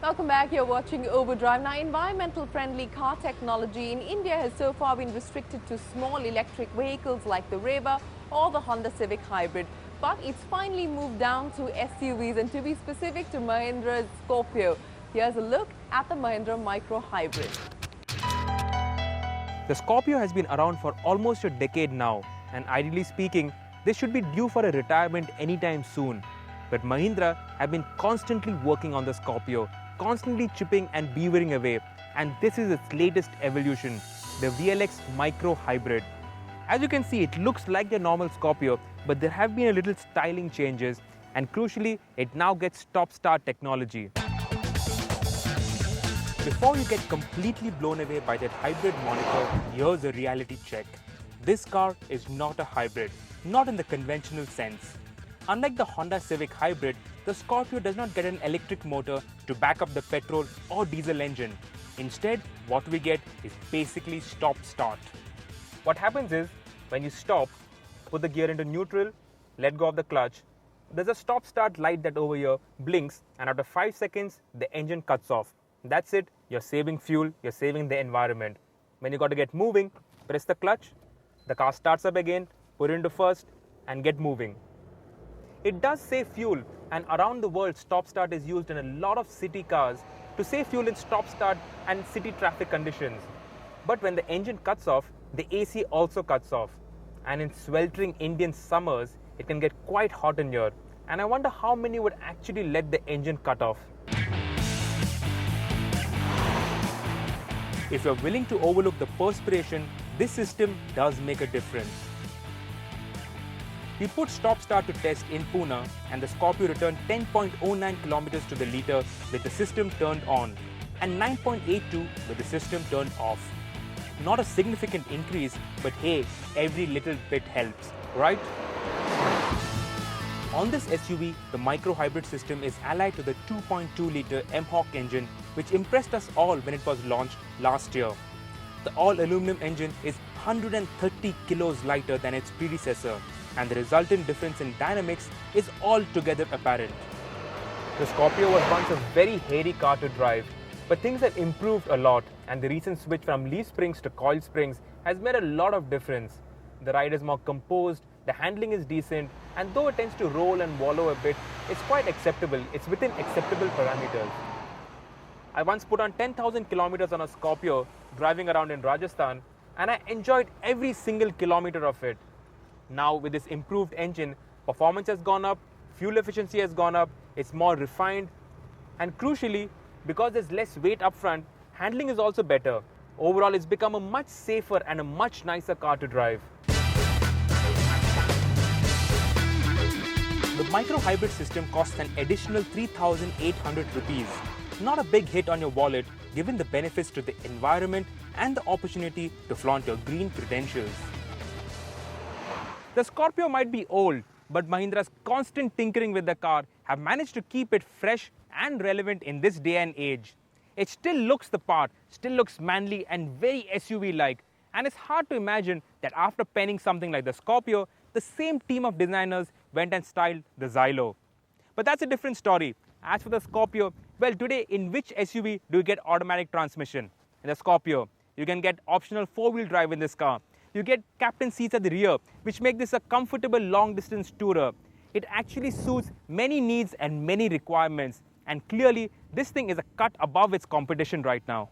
Welcome back. You're watching Overdrive. Now, environmental friendly car technology in India has so far been restricted to small electric vehicles like the Reva or the Honda Civic Hybrid. But it's finally moved down to SUVs and, to be specific, to Mahindra's Scorpio. Here's a look at the Mahindra Micro Hybrid. The Scorpio has been around for almost a decade now, and ideally speaking, this should be due for a retirement anytime soon. But Mahindra have been constantly working on the Scorpio, constantly chipping and beavering away, and this is its latest evolution, the VLX Micro Hybrid. As you can see, it looks like the normal Scorpio, but there have been a little styling changes, and crucially, it now gets stop-start technology. Before you get completely blown away by that hybrid moniker, here's a reality check. This car is not a hybrid, not in the conventional sense. Unlike the Honda Civic Hybrid, the Scorpio does not get an electric motor to back up the petrol or diesel engine. Instead, what we get is basically stop-start. What happens is, when you stop, put the gear into neutral, let go of the clutch, there's a stop-start light that over here blinks, and after 5 seconds, the engine cuts off. That's it, you're saving fuel, you're saving the environment. When you got to get moving, press the clutch, the car starts up again, put it into first, and get moving. It does save fuel, and around the world, stop-start is used in a lot of city cars to save fuel in stop-start and city traffic conditions. But when the engine cuts off, the AC also cuts off. And in sweltering Indian summers, it can get quite hot in here. And I wonder how many would actually let the engine cut off. If you're willing to overlook the perspiration, this system does make a difference. We put stop-start to test in Pune, and the Scorpio returned 10.09 kilometers to the liter with the system turned on, and 9.82 with the system turned off. Not a significant increase, but hey, every little bit helps, right? On this SUV, the Micro Hybrid system is allied to the 2.2-litre M-Hawk engine, which impressed us all when it was launched last year. The all-aluminum engine is 130 kilos lighter than its predecessor, and the resultant difference in dynamics is altogether apparent. The Scorpio was once a very hairy car to drive, but things have improved a lot, and the recent switch from leaf springs to coil springs has made a lot of difference. The ride is more composed, the handling is decent, and though it tends to roll and wallow a bit, it's quite acceptable. It's within acceptable parameters. I once put on 10,000 kilometers on a Scorpio driving around in Rajasthan, and I enjoyed every single kilometer of it. Now with this improved engine, performance has gone up, fuel efficiency has gone up, it's more refined, and crucially, because there's less weight up front, handling is also better. Overall, it's become a much safer and a much nicer car to drive. The Micro Hybrid system costs an additional 3,800 rupees. Not a big hit on your wallet, given the benefits to the environment and the opportunity to flaunt your green credentials. The Scorpio might be old, but Mahindra's constant tinkering with the car have managed to keep it fresh and relevant in this day and age. It still looks the part, still looks manly and very SUV-like, and it's hard to imagine that after penning something like the Scorpio, the same team of designers went and styled the Xylo. But that's a different story. As for the Scorpio, well, today in which SUV do you get automatic transmission? In the Scorpio, you can get optional 4-wheel drive in this car. You get captain seats at the rear, which make this a comfortable long-distance tourer. It actually suits many needs and many requirements. And clearly, this thing is a cut above its competition right now.